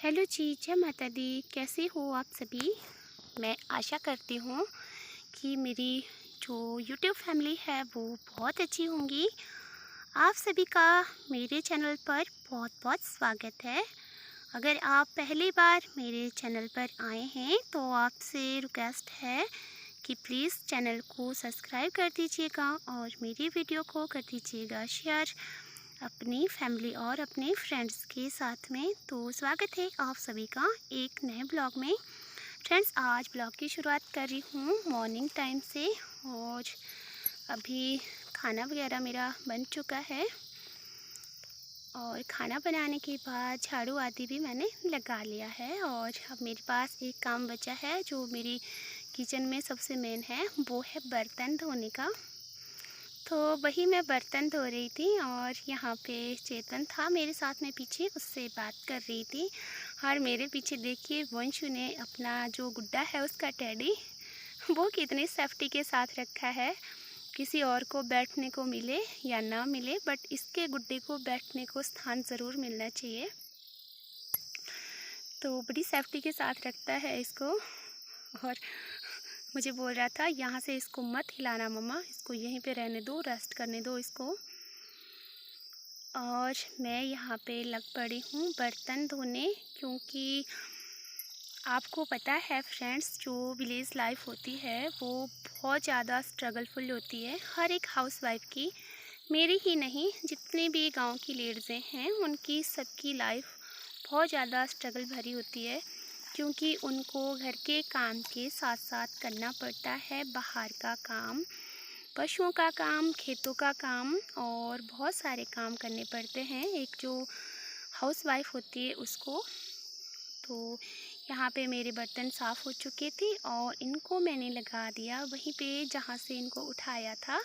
Hello जी, जय माता दी। कैसे हो आप सभी? मैं आशा करती हूँ कि मेरी जो यूट्यूब फैमिली है वो बहुत अच्छी होंगी। आप सभी का मेरे चैनल पर बहुत बहुत स्वागत है। अगर आप पहली बार मेरे चैनल पर आए हैं तो आपसे रिक्वेस्ट है कि प्लीज़ चैनल को सब्सक्राइब कर दीजिएगा और मेरी वीडियो को कर दीजिएगा शेयर अपनी फैमिली और अपने फ्रेंड्स के साथ में। तो स्वागत है आप सभी का एक नए ब्लॉग में। फ्रेंड्स, आज ब्लॉग की शुरुआत कर रही हूँ मॉर्निंग टाइम से और अभी खाना वगैरह मेरा बन चुका है और खाना बनाने के बाद झाड़ू आदि भी मैंने लगा लिया है। और अब मेरे पास एक काम बचा है जो मेरी किचन में सबसे मेन है, वो है बर्तन धोने का। तो वही मैं बर्तन धो रही थी और यहाँ पे चेतन था मेरे साथ में पीछे, उससे बात कर रही थी। और मेरे पीछे देखिए वंशु ने अपना जो गुड्डा है उसका टेडी वो कितनी सेफ्टी के साथ रखा है। किसी और को बैठने को मिले या ना मिले, बट इसके गुड्डे को बैठने को स्थान ज़रूर मिलना चाहिए। तो बड़ी सेफ्टी के साथ रखता है इसको। और मुझे बोल रहा था यहाँ से इसको मत हिलाना मम्मा, इसको यहीं पे रहने दो, रेस्ट करने दो इसको। और मैं यहाँ पे लग पड़ी हूँ बर्तन धोने, क्योंकि आपको पता है फ्रेंड्स, जो विलेज लाइफ होती है वो बहुत ज़्यादा स्ट्रगलफुल होती है हर एक हाउसवाइफ की। मेरी ही नहीं, जितने भी गांव की लेडीज़ें हैं उनकी सबकी लाइफ बहुत ज़्यादा स्ट्रगल भरी होती है, क्योंकि उनको घर के काम के साथ साथ करना पड़ता है बाहर का काम, पशुओं का काम, खेतों का काम और बहुत सारे काम करने पड़ते हैं एक जो हाउसवाइफ होती है उसको। तो यहाँ पे मेरे बर्तन साफ़ हो चुके थे और इनको मैंने लगा दिया वहीं पे जहाँ से इनको उठाया था,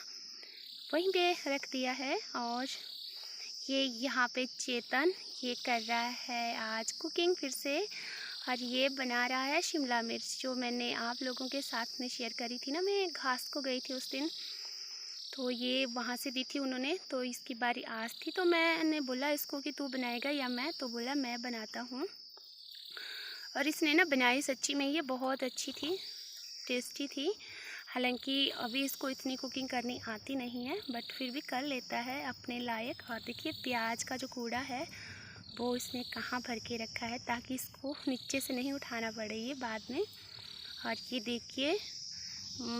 वहीं पे रख दिया है। और ये यहाँ पे चेतन ये कर रहा है आज कुकिंग फिर से, और ये बना रहा है शिमला मिर्च, जो मैंने आप लोगों के साथ में शेयर करी थी ना। मैं घास को गई थी उस दिन, तो ये वहाँ से दी थी उन्होंने, तो इसकी बारी आज थी। तो मैंने बोला इसको कि तू बनाएगा या मैं, तो बोला मैं बनाता हूँ। और इसने ना बनाई सच्ची में ये बहुत अच्छी थी, टेस्टी थी। हालांकि अभी इसको इतनी कुकिंग करनी आती नहीं है, बट फिर भी कर लेता है अपने लायक। और देखिए प्याज का जो कूड़ा है वो इसने कहाँ भर के रखा है ताकि इसको नीचे से नहीं उठाना पड़े ये बाद में। और ये देखिए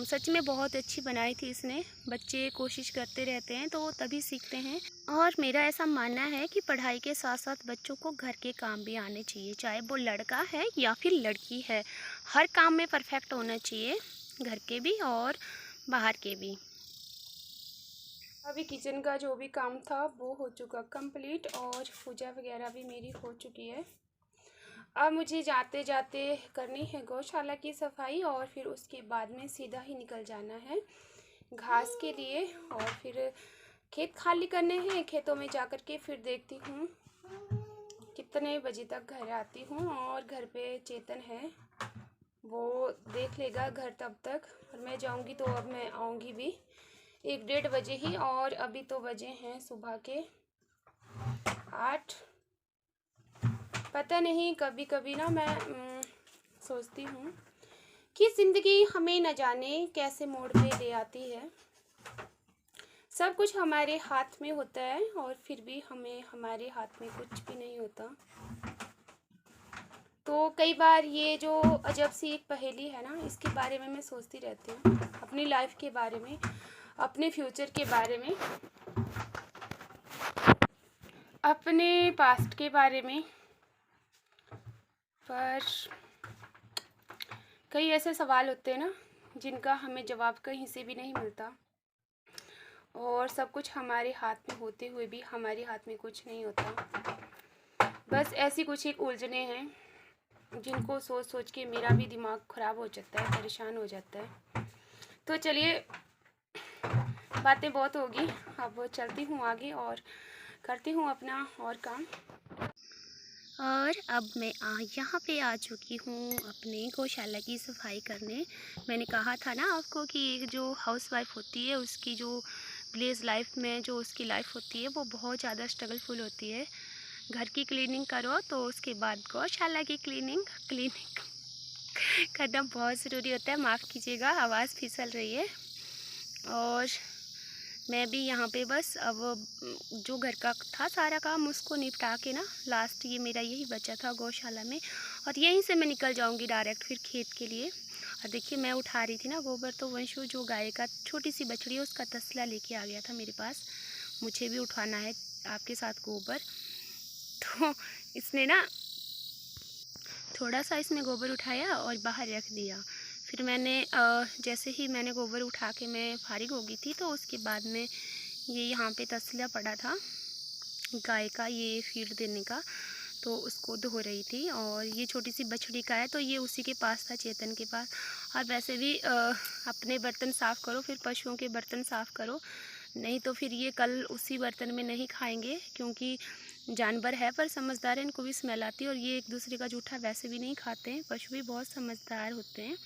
सच में बहुत अच्छी बनाई थी इसने। बच्चे कोशिश करते रहते हैं तो तभी सीखते हैं। और मेरा ऐसा मानना है कि पढ़ाई के साथ साथ बच्चों को घर के काम भी आने चाहिए, चाहे वो लड़का है या फिर लड़की है। हर काम में परफेक्ट होना चाहिए, घर के भी और बाहर के भी। अभी किचन का जो भी काम था वो हो चुका कंप्लीट और पूजा वगैरह भी मेरी हो चुकी है। अब मुझे जाते जाते करनी है गौशाला की सफाई और फिर उसके बाद में सीधा ही निकल जाना है घास के लिए। और फिर खेत खाली करने हैं, खेतों में जाकर के फिर देखती हूँ कितने बजे तक घर आती हूँ। और घर पे चेतन है, वो देख लेगा घर तब तक। और मैं जाऊँगी तो अब मैं आऊँगी भी 1-1:30 बजे ही, और अभी तो बजे हैं सुबह के 8। पता नहीं, कभी कभी ना मैं सोचती हूँ कि ज़िंदगी हमें न जाने कैसे मोड़ पे ले आती है। सब कुछ हमारे हाथ में होता है और फिर भी हमारे हाथ में कुछ भी नहीं होता। तो कई बार ये जो अजब सी एक पहेली है ना, इसके बारे में मैं सोचती रहती हूँ, अपनी लाइफ के बारे में, अपने फ्यूचर के बारे में, अपने पास्ट के बारे में। पर कई ऐसे सवाल होते हैं ना जिनका हमें जवाब कहीं से भी नहीं मिलता, और सब कुछ हमारे हाथ में होते हुए भी हमारे हाथ में कुछ नहीं होता। बस ऐसी कुछ एक उलझने हैं जिनको सोच सोच के मेरा भी दिमाग ख़राब हो जाता है, परेशान हो जाता है। तो चलिए, बातें बहुत होगी, अब चलती हूँ आगे और करती हूँ अपना और काम। और अब मैं यहाँ पे आ चुकी हूँ अपने गौशाला की सफाई करने। मैंने कहा था ना आपको कि एक जो हाउसवाइफ होती है उसकी जो विलेज लाइफ में जो उसकी लाइफ होती है वो बहुत ज़्यादा स्ट्रगलफुल होती है। घर की क्लीनिंग करो तो उसके बाद गौशाला की क्लीनिंग करना बहुत ज़रूरी होता है। माफ़ कीजिएगा, आवाज़ फिसल रही है। और मैं भी यहाँ पे बस अब जो घर का था सारा काम उसको निपटा के ना, लास्ट ये मेरा यही बचा था गौशाला में, और यहीं से मैं निकल जाऊँगी डायरेक्ट फिर खेत के लिए। और देखिए मैं उठा रही थी ना गोबर, तो वंशु जो गाय का छोटी सी बछड़ी है उसका तसला लेके आ गया था मेरे पास। मुझे भी उठाना है आपके साथ गोबर, तो इसने ना थोड़ा सा इसमें गोबर उठाया और बाहर रख दिया। फिर मैंने जैसे ही मैंने गोबर उठा के मैं फारिग हो गई थी, तो उसके बाद में ये यहाँ पे तसला पड़ा था गाय का, ये फीड देने का, तो उसको धो रही थी। और ये छोटी सी बछड़ी का है, तो ये उसी के पास था, चेतन के पास। और वैसे भी अपने बर्तन साफ़ करो फिर पशुओं के बर्तन साफ़ करो, नहीं तो फिर ये कल उसी बर्तन में नहीं खाएंगे, क्योंकि जानवर है पर समझदार है, इनको भी स्मेल आती है। और ये एक दूसरे का जूठा वैसे भी नहीं खाते हैं, पशु भी बहुत समझदार होते हैं।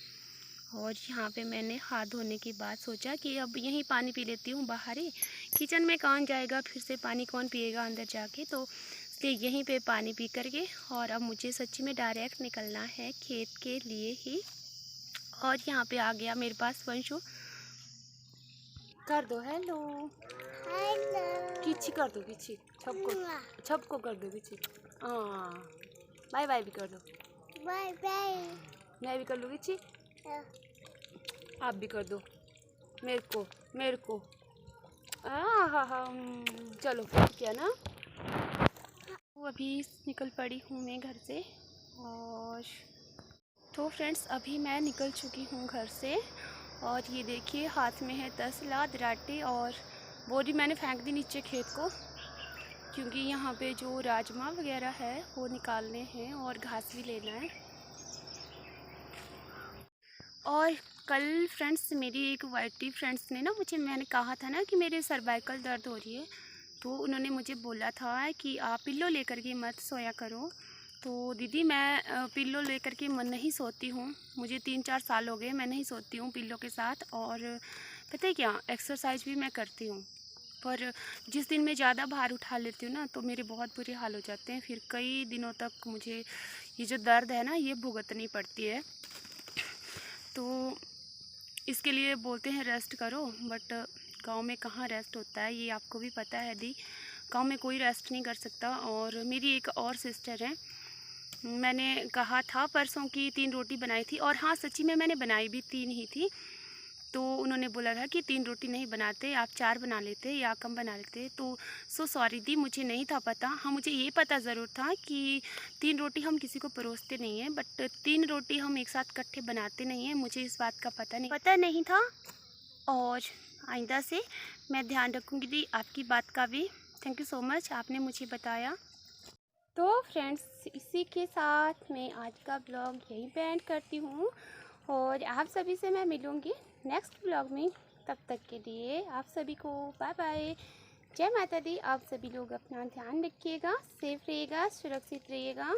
और यहाँ पे मैंने हाथ धोने के बाद सोचा कि अब यहीं पानी पी लेती हूँ बाहर ही, किचन में कौन जाएगा, फिर से पानी कौन पिएगा अंदर जाके, तो इसलिए यहीं पे पानी पी करके। और अब मुझे सच्ची में डायरेक्ट निकलना है खेत के लिए ही। और यहाँ पे आ गया मेरे पास वंशु, कर दो हेलो, किची कर दो, किची छप को कर दो किची, हाँ बाय बाय भी कर दो, बाय बाय, मैं भी कर लूँ किची, आप भी कर दो मेरे को हाँ चलो क्या ना। तो अभी निकल पड़ी हूँ मैं घर से। और तो फ्रेंड्स अभी मैं निकल चुकी हूँ घर से, और ये देखिए हाथ में है तसला दराटे, और बोरी मैंने फेंक दी नीचे खेत को, क्योंकि यहाँ पे जो राजमा वगैरह है वो निकालने हैं और घास भी लेना है। और कल फ्रेंड्स मेरी एक वाइटी फ्रेंड्स ने ना मैंने कहा था ना कि मेरे सर्वाइकल दर्द हो रही है, तो उन्होंने मुझे बोला था कि आप पिल्लो लेकर के मत सोया करो। तो दीदी मैं पिल्लो लेकर के नहीं सोती हूँ, मुझे 3-4 साल हो गए मैं नहीं सोती हूँ पिल्लो के साथ। और पता है क्या, एक्सरसाइज भी मैं करती हूँ, पर जिस दिन मैं ज़्यादा भार उठा लेती हूँ ना तो मेरे बहुत बुरे हाल हो जाते हैं। फिर कई दिनों तक मुझे ये जो दर्द है ना ये भुगतनी पड़ती है। तो इसके लिए बोलते हैं रेस्ट करो, बट गांव में कहाँ रेस्ट होता है, ये आपको भी पता है दी, गांव में कोई रेस्ट नहीं कर सकता। और मेरी एक और सिस्टर है, मैंने कहा था परसों की 3 रोटी बनाई थी, और हाँ सच्ची में मैंने बनाई भी 3 ही थी। तो उन्होंने बोला था कि 3 रोटी नहीं बनाते, आप 4 बना लेते या कम बना लेते। तो सो सॉरी दी, मुझे नहीं था पता। हाँ मुझे ये पता ज़रूर था कि 3 रोटी हम किसी को परोसते नहीं हैं, बट 3 रोटी हम एक साथ इकट्ठे बनाते नहीं हैं, मुझे इस बात का पता नहीं था। और आइंदा से मैं ध्यान रखूँगी दी आपकी बात का भी। थैंक यू सो मच, आपने मुझे बताया। तो फ्रेंड्स इसी के साथ मैं आज का ब्लॉग यहीं पे एंड करती हूँ, और आप सभी से मैं मिलूँगी नेक्स्ट ब्लॉग में। तब तक के लिए आप सभी को बाय बाय, जय माता दी। आप सभी लोग अपना ध्यान रखिएगा, सेफ रहिएगा, सुरक्षित रहिएगा।